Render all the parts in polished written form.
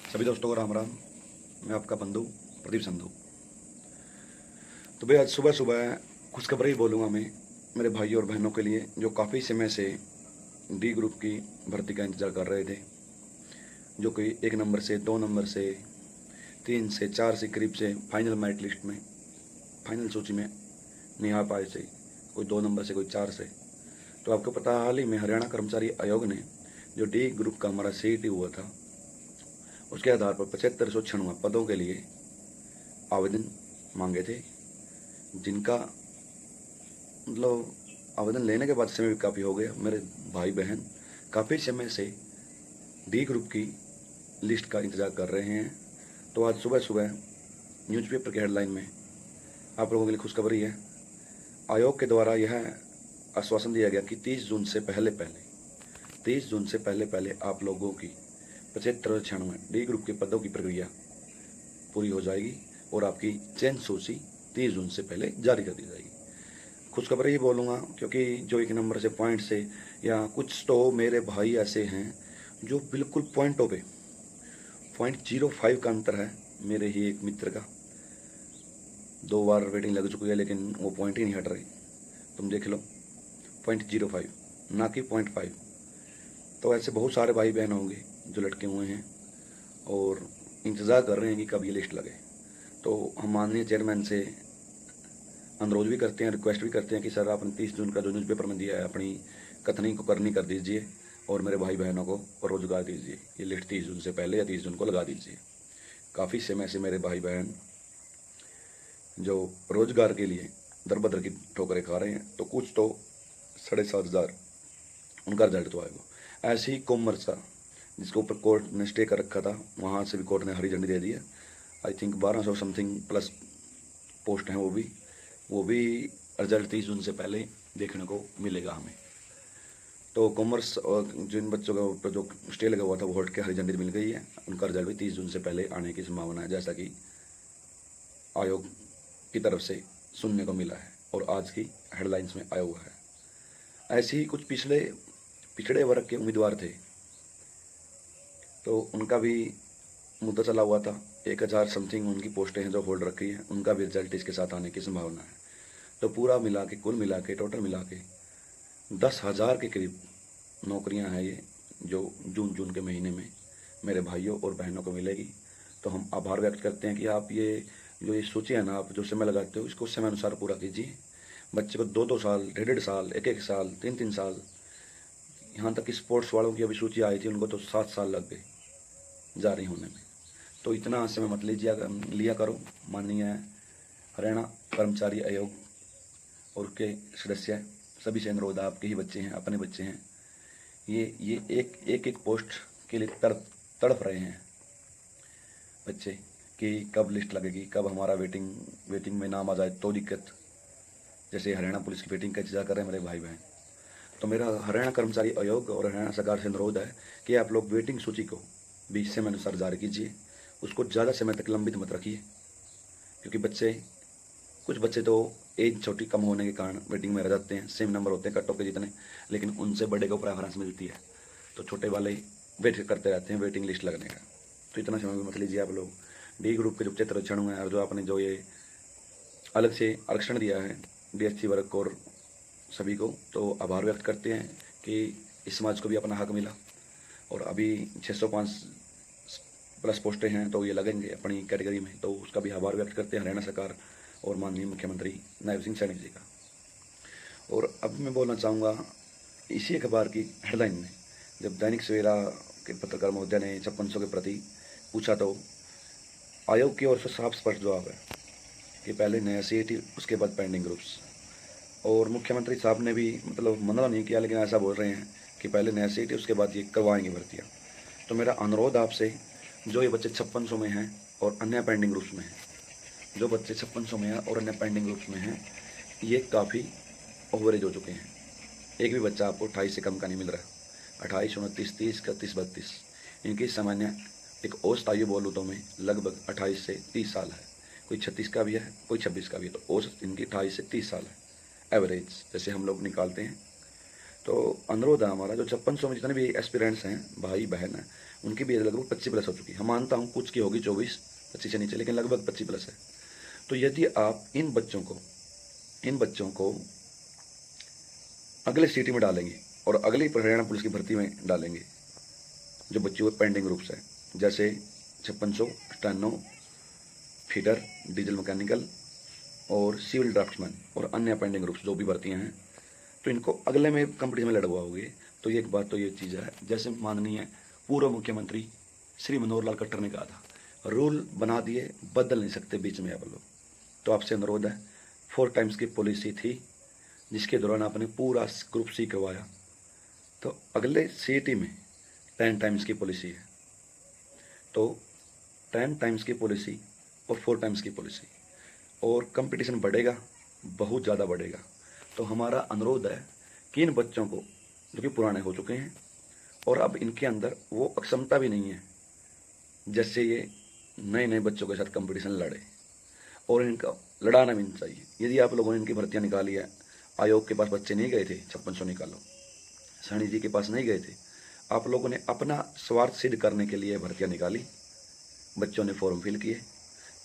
सभी दोस्तों को राम राम। मैं आपका बंधु प्रदीप संधू। तो भाई आज सुबह सुबह खुशखबरी बोलूँगा मैं मेरे भाइयों और बहनों के लिए जो काफ़ी समय से डी ग्रुप की भर्ती का इंतज़ार कर रहे थे, जो कि 1 नंबर से 2 नंबर से 3 से 4 से करीब से फाइनल मेरिट लिस्ट में फाइनल सूची में नहीं आ पाए थे, कोई 2 नंबर से कोई 4 से। तो आपको पता है हाल ही में हरियाणा कर्मचारी आयोग ने जो डी ग्रुप का हमारा CET हुआ था, उसके आधार पर 7596 पदों के लिए आवेदन मांगे थे, जिनका मतलब आवेदन लेने के बाद समय भी काफ़ी हो गया। मेरे भाई बहन काफ़ी समय से डी ग्रुप की लिस्ट का इंतज़ार कर रहे हैं। तो आज सुबह सुबह न्यूज़पेपर की हेडलाइन में आप लोगों के लिए खुशखबरी है। आयोग के द्वारा यह आश्वासन दिया गया कि 30 जून से पहले आप लोगों की 7596 डी ग्रुप के पदों की प्रक्रिया पूरी हो जाएगी और आपकी चयन सूची 30 जून से पहले जारी कर दी जाएगी। खुशखबरी ही बोलूँगा क्योंकि जो 1 नंबर से पॉइंट से या कुछ तो मेरे भाई ऐसे हैं जो बिल्कुल पॉइंटों पे 0.05 का अंतर है। मेरे ही एक मित्र का 2 बार वेटिंग लग चुकी है लेकिन वो पॉइंट ही नहीं हट रही। तुम देख लो 0.05 ना कि 0.5। तो ऐसे बहुत सारे भाई बहन होंगे जो लटके हुए हैं और इंतज़ार कर रहे हैं कि कब ये लिस्ट लगे। तो हम माननीय चेयरमैन से अनुरोध भी करते हैं, रिक्वेस्ट भी करते हैं कि सर आपने 30 जून का जो न्यूज़पेपर में दिया है अपनी कथनी को करनी कर दीजिए और मेरे भाई बहनों को रोजगार दीजिए। ये लिस्ट 30 जून से पहले या 30 जून को लगा दीजिए। काफ़ी समय से मेरे भाई बहन जो रोजगार के लिए दर बदर की ठोकरें खा रहे हैं, तो कुछ तो 7,500 उनका रिजल्ट तो आएगा। ऐसे ही कोमरसा जिसके ऊपर कोर्ट ने स्टे कर रखा था, वहाँ से भी कोर्ट ने हरी झंडी दे दी है। I think 1200 something plus post हैं, वो भी रिजल्ट 30 जून से पहले देखने को मिलेगा हमें। तो कॉमर्स और जिन बच्चों के ऊपर जो स्टे लगा हुआ था वो हट के हरी झंडी मिल गई है, उनका रिजल्ट भी 30 जून से पहले आने की संभावना है, जैसा कि आयोग की तरफ से सुनने को मिला है और आज की हेडलाइंस में आया हुआ है। ऐसे ही कुछ पिछड़े वर्ग के उम्मीदवार थे, तो उनका भी मुद्दा चला हुआ था। 1000 समथिंग उनकी पोस्टें हैं जो होल्ड रखी हैं, उनका भी रिजल्ट इसके साथ आने की संभावना है। तो पूरा मिला के कुल मिला के टोटल मिला के 10,000 के करीब नौकरियां हैं ये जो जून के महीने में मेरे भाइयों और बहनों को मिलेगी। तो हम आभार व्यक्त करते हैं कि आप ये सूची है ना, आप जो समय लगाते हो इसको समय अनुसार पूरा कीजिए। बच्चे को 2-2 साल, 1.5 साल, 1-1 साल, 3-3 साल, यहाँ तक कि स्पोर्ट्स वालों की अभी सूची आई थी उनको तो 7 साल लग गए जारी होने में। तो इतना समय मत लिया करो। माननीय हरियाणा कर्मचारी आयोग और के सदस्य सभी से अनुरोध, आपके ही बच्चे हैं, अपने बच्चे हैं, ये एक पोस्ट के लिए तड़प रहे हैं बच्चे कि कब लिस्ट लगेगी, कब हमारा वेटिंग में नाम आ जाए तो दिक्कत। जैसे हरियाणा पुलिस की वेटिंग का इंतजार कर रहे हैं मेरे भाई बहन। तो मेरा हरियाणा कर्मचारी आयोग और हरियाणा सरकार से अनुरोध है कि आप लोग वेटिंग सूची को भी समय अनुसार जारी कीजिए, उसको ज़्यादा समय तक लंबित मत रखिए, क्योंकि कुछ बच्चे तो एज छोटी कम होने के कारण वेटिंग में रह जाते हैं, सेम नंबर होते हैं कट ऑफ के जितने, लेकिन उनसे बड़े को प्रेफरेंस मिलती है, तो छोटे वाले वेट करते रहते हैं वेटिंग लिस्ट लगने का। तो इतना समय भी मत लीजिए आप लोग। डी ग्रुप के जो 75 हुए हैं और जो आपने जो ये अलग से आरक्षण दिया है DSC वर्ग को और सभी को, तो आभार व्यक्त करते हैं कि इस समाज को भी अपना हक मिला। और अभी 605 प्लस पोस्टें हैं तो ये लगेंगे अपनी कैटेगरी में, तो उसका भी आभार व्यक्त करते हैं हरियाणा सरकार और माननीय मुख्यमंत्री नायब सिंह सैनी जी का। और अब मैं बोलना चाहूँगा इसी अखबार की हेडलाइन में, जब दैनिक सवेरा के पत्रकार महोदय ने 5600 के प्रति पूछा तो आयोग की ओर से साफ स्पष्ट जवाब है कि पहले नया CET उसके बाद पेंडिंग ग्रुप्स। और मुख्यमंत्री साहब ने भी मतलब मना नहीं किया, लेकिन ऐसा बोल रहे हैं कि पहले नया CET उसके बाद ये करवाएंगे भर्तियाँ। तो मेरा अनुरोध आपसे, जो ये बच्चे 5600 में हैं और अन्य पेंडिंग ग्रुप्स में हैं, जो बच्चे 5600 में हैं और अन्य पेंडिंग ग्रुप्स में हैं, ये काफ़ी ओवरेज हो चुके हैं। एक भी बच्चा आपको 28 से कम का नहीं मिल रहा। 28, 29, 30, 31, 32, इनकी सामान्य एक औसत आयु बोलूँ तो मैं लगभग 28 से 30 साल है। कोई 36 का भी है, कोई 26 का भी है, तो औसत इनकी 28 से 30 साल है, एवरेज जैसे हम लोग निकालते हैं। तो अनुरोध है हमारा, जो 5600 में जितने भी एस्पिरेंट्स हैं, भाई बहन हैं, उनकी भी एज लगभग 25+ हो चुकी है। हम मानता हूँ कुछ की होगी 24-25 से नीचे, लेकिन लगभग 25+ है। तो यदि आप इन बच्चों को अगले सिटी में डालेंगे और अगली हरियाणा पुलिस की भर्ती में डालेंगे, जो बच्चों के पेंडिंग ग्रुप्स हैं, जैसे 5600, स्टेनो, फीडर, डीजल मैकेनिकल और सिविल ड्राफ्ट्समैन और अन्य पेंडिंग ग्रुप्स जो भी भर्तियां हैं, तो इनको अगले में कंपटीशन में लड़वाओगे। तो एक बात तो ये चीज़ है, जैसे माननीय पूर्व मुख्यमंत्री श्री मनोहर लाल खट्टर ने कहा था, रूल बना दिए, बदल नहीं सकते बीच में आप लोग। तो आपसे अनुरोध है, 4 टाइम्स की पॉलिसी थी जिसके दौरान आपने पूरा ग्रुप सी करवाया, तो अगले सीटी में 10 टाइम्स की पॉलिसी है। तो 10 टाइम्स की पॉलिसी और 4 टाइम्स की पॉलिसी, और कंपटीशन बढ़ेगा, बहुत ज़्यादा बढ़ेगा। तो हमारा अनुरोध है कि इन बच्चों को, जो कि पुराने हो चुके हैं और अब इनके अंदर वो अक्षमता भी नहीं है, जैसे ये नए बच्चों के साथ कंपटीशन लड़े, और इनका लड़ाना भी नहीं चाहिए। यदि आप लोगों ने इनकी भर्तियाँ निकाली है, आयोग के पास बच्चे नहीं गए थे 5600 निकालो, सैनी जी के पास नहीं गए थे, आप लोगों ने अपना स्वार्थ सिद्ध करने के लिए भर्तियाँ निकाली, बच्चों ने फॉर्म फिल किए।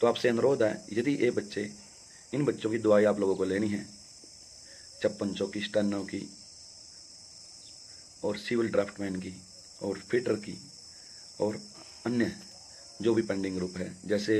तो आपसे अनुरोध है, यदि ये बच्चे, इन बच्चों की दुआएं आप लोगों को लेनी है, 5600 की, स्टेनो की और सिविल ड्राफ्टमैन की और फिटर की और अन्य जो भी पेंडिंग ग्रुप है, जैसे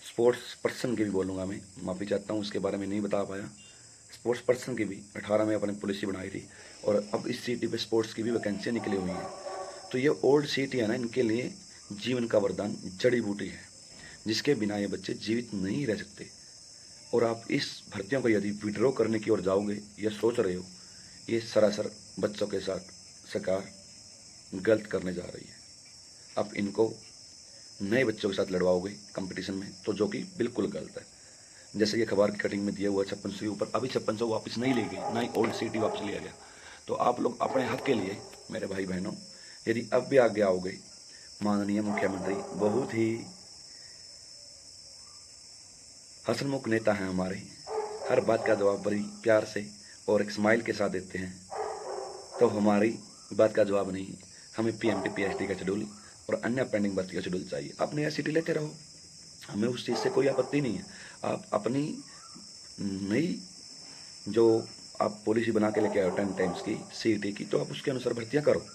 स्पोर्ट्स पर्सन की भी बोलूँगा मैं, माफ़ी चाहता हूँ उसके बारे में नहीं बता पाया। स्पोर्ट्स पर्सन की भी 18 में अपनी पॉलिसी बनाई थी, और अब इस सिटी पे स्पोर्ट्स की भी वैकेंसियाँ निकली हुई हैं। तो ये ओल्ड सिटी है ना, इनके लिए जीवन का वरदान, जड़ी बूटी है, जिसके बिना ये बच्चे जीवित नहीं रह सकते। और आप इस भर्तियों को यदि विड्रॉ करने की ओर जाओगे या सोच रहे हो, ये सरासर बच्चों के साथ सरकार गलत करने जा रही है। आप इनको नए बच्चों के साथ लड़वाओगे कंपटीशन में, तो जो कि बिल्कुल गलत है। जैसे कि अखबार की कटिंग में दिया हुआ 5600 के ऊपर अभी 5600 वापस नहीं ले गई, ना ही ओल्ड सिटी वापस लिया गया। तो आप लोग अपने हक के लिए, मेरे भाई बहनों, यदि अब भी आगे आओगे, माननीय मुख्यमंत्री बहुत ही हसनमुख नेता हैं हमारे, हर बात का जवाब बड़ी प्यार से और एक स्माइल के साथ देते हैं। तो हमारी बात का जवाब नहीं, हमें PMT PhD का शेड्यूल और अन्य पेंडिंग भर्ती का शेड्यूल चाहिए। आप नया सिटी लेते रहो, हमें उस चीज़ से कोई आपत्ति नहीं है। आप अपनी नई जो आप पॉलिसी बना के लेके आए हो 10 टाइम्स की CET की, तो आप उसके अनुसार भर्तियाँ करो,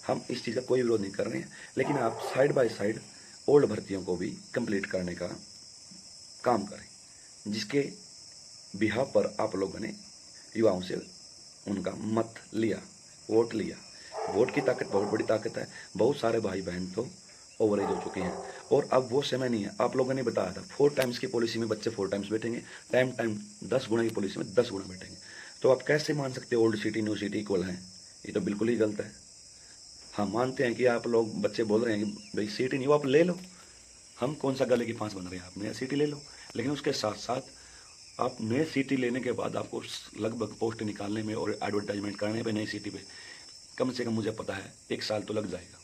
हम इस चीज़ का कोई विरोध नहीं कर रहे हैं। लेकिन आप साइड बाय साइड ओल्ड भर्तियों को भी कंप्लीट करने का काम करें, जिसके बिहाव पर आप लोगों ने युवाओं से उनका मत लिया, वोट लिया। वोट की ताकत बहुत बड़ी ताकत है। बहुत सारे भाई बहन तो ओवरेज हो चुके हैं, और अब वो समय नहीं है। आप लोगों ने बताया था 4 टाइम्स की पॉलिसी में बच्चे 4 टाइम्स बैठेंगे, टाइम 10 गुना की पॉलिसी में 10 गुना बैठेंगे। तो आप कैसे मान सकते हो old city new city equal हैं? ये तो बिल्कुल ही गलत है। हम मानते हैं कि आप लोग, बच्चे बोल रहे हैं कि भाई सिटी नहीं, वो आप ले लो, हम कौन सा गले की फांस बन रहे हैं, आप नया सिटी ले लो। लेकिन उसके साथ साथ आप नए सिटी लेने के बाद आपको लगभग पोस्ट निकालने में और एडवर्टाइजमेंट करने पे नई सिटी पे कम से कम मुझे पता है 1 साल तो लग जाएगा,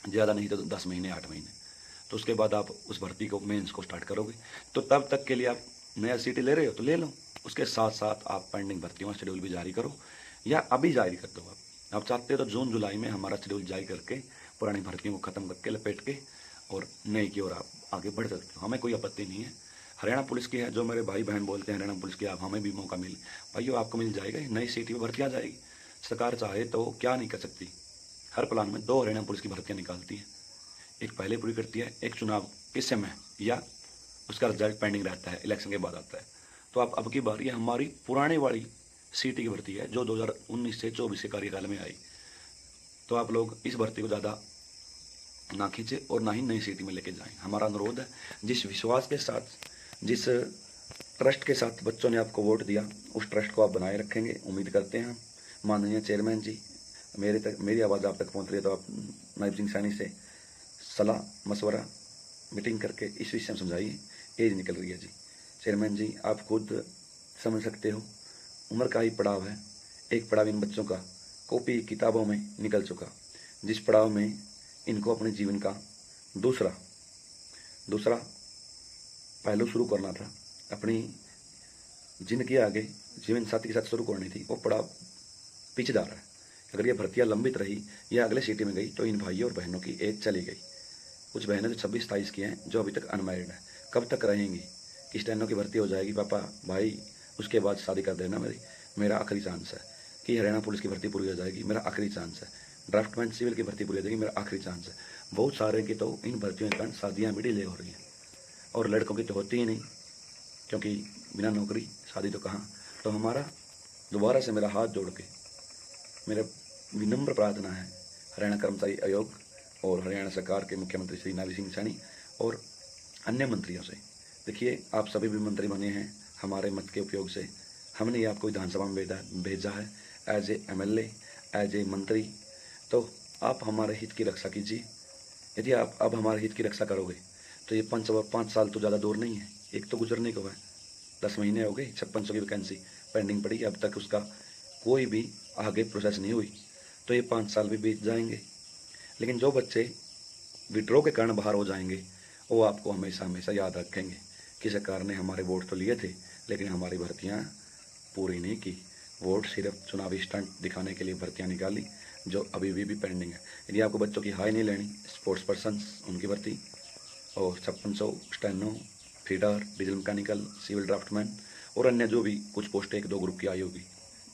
ज़्यादा नहीं तो 10 महीने 8 महीने। तो उसके बाद आप उस भर्ती को, मेंस को स्टार्ट करोगे। तो तब तक के लिए आप नया सिटी ले रहे हो तो ले लो, उसके साथ साथ आप पेंडिंग भर्तियों का शेड्यूल भी जारी करो, या अभी जारी कर दो। आप चाहते हो तो जून जुलाई में हमारा शेड्यूल जारी करके पुरानी भर्तियों को ख़त्म करके लपेट के और नई की ओर आप आगे बढ़ सकते हो, हमें कोई आपत्ति नहीं है। हरियाणा पुलिस की है, जो मेरे भाई बहन बोलते हैं हरियाणा पुलिस की, आप हमें भी मौका मिले, भाइयों आपको मिल जाएगा, नई सिटी में भर्ती आ जाएगी। सरकार चाहे तो क्या नहीं कर सकती। हर प्लान में 2 हरियाणा पुलिस की भर्तियाँ निकालती है, एक पहले पूरी करती है, एक चुनाव के समय या उसका रिजल्ट पेंडिंग रहता है, इलेक्शन के बाद आता है। तो आप अब की बारी हमारी पुरानी वाली सिटी की भर्ती है, जो 2019 से 24 के कार्यकाल में आई। तो आप लोग इस भर्ती को ज़्यादा ना खींचे और ना ही नई सिटी में लेके जाएं। हमारा अनुरोध है, जिस विश्वास के साथ, जिस ट्रस्ट के साथ बच्चों ने आपको वोट दिया, उस ट्रस्ट को आप बनाए रखेंगे, उम्मीद करते हैं। माननीय चेयरमैन जी, मेरी आवाज़ आप तक पहुँच रही है, तो आप नायब सिंह सैनी से सलाह मशवरा मीटिंग करके इस विषय में समझाइए। एज निकल रही है जी, चेयरमैन जी आप खुद समझ सकते हो, उम्र का ही पड़ाव है। एक पड़ाव इन बच्चों का कॉपी किताबों में निकल चुका, जिस पड़ाव में इनको अपने जीवन का दूसरा पहलू शुरू करना था, अपनी जिंदगी आगे जीवन साथी के साथ शुरू करनी थी, वो पड़ाव पीछे जा रहा है। अगर ये भर्तियाँ लंबित रही या अगले सिटी में गई तो इन भाइयों और बहनों की एज चली गई। कुछ बहनें जो 26-27 की हैं, जो अभी तक अनमैरिड हैं, कब तक रहेंगी? कि स्टेनो की भर्ती हो जाएगी पापा भाई, उसके बाद शादी कर देना, मेरा आखिरी चांस है। कि हरियाणा पुलिस की भर्ती पूरी हो जाएगी, मेरा आखिरी चांस है। ड्राफ्टमैन सिविल की भर्ती पूरी हो जाएगी, मेरा आखिरी चांस है। बहुत सारे की तो इन भर्तियों के कारण शादियाँ भी डिले हो रही हैं, और लड़कों की तो होती ही नहीं, क्योंकि बिना नौकरी शादी तो कहाँ। तो हमारा दोबारा से मेरा हाथ जोड़ के मेरा विनम्र प्रार्थना है हरियाणा कर्मचारी आयोग और हरियाणा सरकार के मुख्यमंत्री श्री नायब सिंह सैनी और अन्य मंत्रियों से। देखिए, आप सभी भी मंत्री बने हैं हमारे मत के उपयोग से। हमने ये आपको विधानसभा में भेजा है as a MLA, as a minister. तो आप हमारे हित की रक्षा कीजिए। यदि आप अब हमारे हित की रक्षा करोगे तो ये 5 साल तो ज़्यादा दूर नहीं है, एक तो गुजरने को है। 10 महीने हो गए, 5600 की वैकेंसी पेंडिंग पड़ी, अब तक उसका कोई भी आगे प्रोसेस नहीं हुई, तो ये 5 साल भी बीत जाएंगे। लेकिन जो बच्चे विड्रॉ के कारण बाहर हो जाएंगे, वो आपको हमेशा हमेशा याद रखेंगे कि सरकार ने हमारे वोट तो लिए थे, लेकिन हमारी भर्तियाँ पूरी नहीं की। वोट सिर्फ चुनावी स्टंट दिखाने के लिए भर्तियाँ निकाली, जो अभी भी पेंडिंग है। यदि आपको बच्चों की हाई नहीं लेनी, स्पोर्ट्स पर्सन उनकी भर्ती, और 5600 steno, feeder, diesel mechanical, civil draftsman और अन्य जो भी कुछ पोस्टें 1-2 ग्रुप की आई होगी,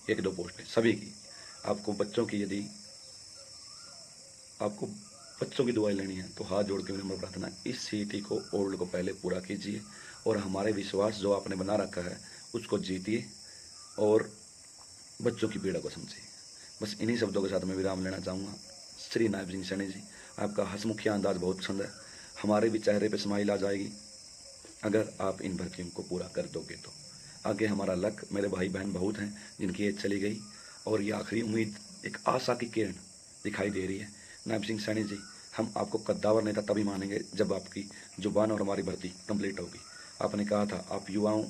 1-2 पोस्टें सभी की। आपको बच्चों की दुआएं लेनी है तो हाथ जोड़ के विनम्र प्रार्थना, इस सीटी को ओल्ड को पहले पूरा कीजिए और हमारे विश्वास जो आपने बना रखा है उसको जीतिए और बच्चों की पीड़ा को समझिए। बस इन्हीं शब्दों के साथ मैं विराम लेना चाहूँगा। श्री नायब सिंह सैनी जी, आपका हंसमुखिया अंदाज बहुत पसंद है, हमारे भी चेहरे पे स्माइल आ जाएगी अगर आप इन भर्तियों को पूरा कर दोगे तो। आगे हमारा लक, मेरे भाई बहन बहुत हैं जिनकी एज चली गई और ये आखिरी उम्मीद, एक आशा की किरण दिखाई दे रही है। नायब सिंह सैनी जी, हम आपको कद्दावर नेता तभी मानेंगे जब आपकी जुबान और हमारी भर्ती कंप्लीट होगी। आपने कहा था आप युवाओं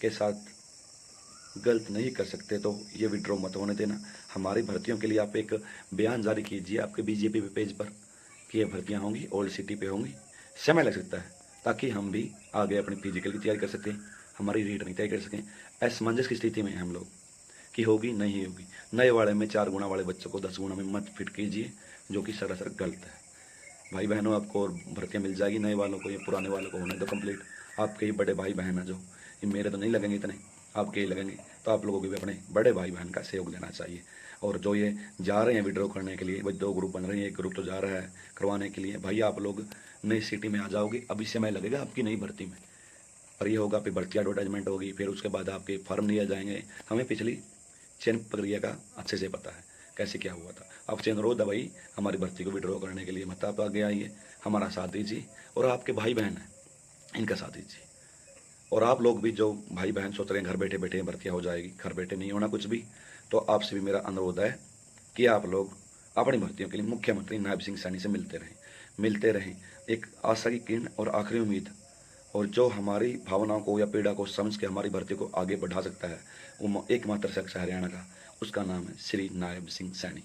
के साथ गलत नहीं कर सकते, तो ये विड्रॉ मत होने देना। हमारी भर्तियों के लिए आप एक बयान जारी कीजिए आपके BJP पेज पर कि ये भर्तियाँ होंगी, ओल्ड सिटी पे होंगी। समय लग सकता है ताकि हम भी आगे अपनी फिजिकल की तैयारी कर सकें, हमारी रिटर्न की तैयारी कर सकें। असमंजस की स्थिति में हैं हम लोग कि होगी नहीं होगी। नए वाले में 4 गुना वाले बच्चों को 10 गुना में मत फिट कीजिए, जो कि सरासर गलत है। भाई बहनों, आपको और भर्तियाँ मिल जाएगी, नए वालों को या पुराने वालों को होने दो कंप्लीट। आपके ही बड़े भाई बहन हैं जो, ये मेरे तो नहीं लगेंगे इतने, आपके ही लगेंगे, तो आप लोगों को भी अपने बड़े भाई बहन का सहयोग लेना चाहिए। और जो ये जा रहे हैं विड्रॉ करने के लिए, वही 2 ग्रुप बन रहे हैं, एक ग्रुप तो जा रहा है करवाने के लिए। भाई आप लोग नई सिटी में आ जाओगे, अभी समय लगेगा आपकी नई भर्ती में, और ये होगा फिर भर्ती एडवर्टाइजमेंट होगी, फिर उसके बाद आपके फॉर्म लिए जाएंगे। हमें पिछली चयन प्रक्रिया का अच्छे से पता है कैसे क्या हुआ था। आपसे अनुरोध है भाई, हमारी भर्ती को विड्रॉ करने के लिए मत आप आगे आइए, हमारा साथ दीजिए, और आपके भाई बहन हैं इनका साथ दीजिए। और आप लोग भी जो भाई बहन सोच रहे हैं घर बैठे बैठे भर्तियाँ हो जाएगी, घर बैठे नहीं होना कुछ भी, तो आपसे भी मेरा अनुरोध है कि आप लोग अपनी भर्तियों के लिए मुख्यमंत्री नायब सिंह सैनी से मिलते रहें। एक आशा की किरण और आखिरी उम्मीद, और जो हमारी भावनाओं को या पीड़ा को समझ के हमारी भर्ती को आगे बढ़ा सकता है, वो एकमात्र शख्स है हरियाणा का, उसका नाम है श्री नायब सिंह सैनी।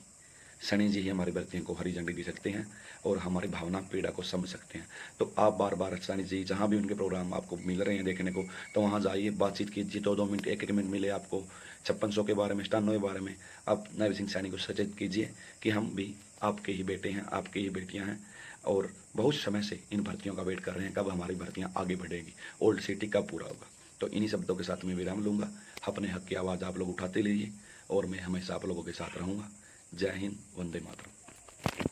सैनी जी ही हमारी भर्तियों को हरी झंडी दे सकते हैं और हमारी भावना पीड़ा को समझ सकते हैं। तो आप बार बार सैनी जी जहाँ भी उनके प्रोग्राम आपको मिल रहे हैं देखने को, तो वहाँ जाइए, बातचीत कीजिए, 2-2 मिनट 1-1 मिनट मिले आपको 5600 के बारे में, स्टानो के बारे में। आप नायब सिंह सैनी को सचेत कीजिए कि हम भी आपके ही बेटे हैं, आपकी ही बेटियाँ हैं, और बहुत समय से इन भर्तियों का वेट कर रहे हैं कब हमारी भर्तियाँ आगे बढ़ेगी, ओल्ड सिटी कब पूरा होगा। तो इन्हीं शब्दों के साथ मैं विराम लूँगा। अपने हक की आवाज़ आप लोग उठाते लीजिए और मैं हमेशा आप लोगों के साथ रहूँगा। जय हिंद, वंदे मातरम।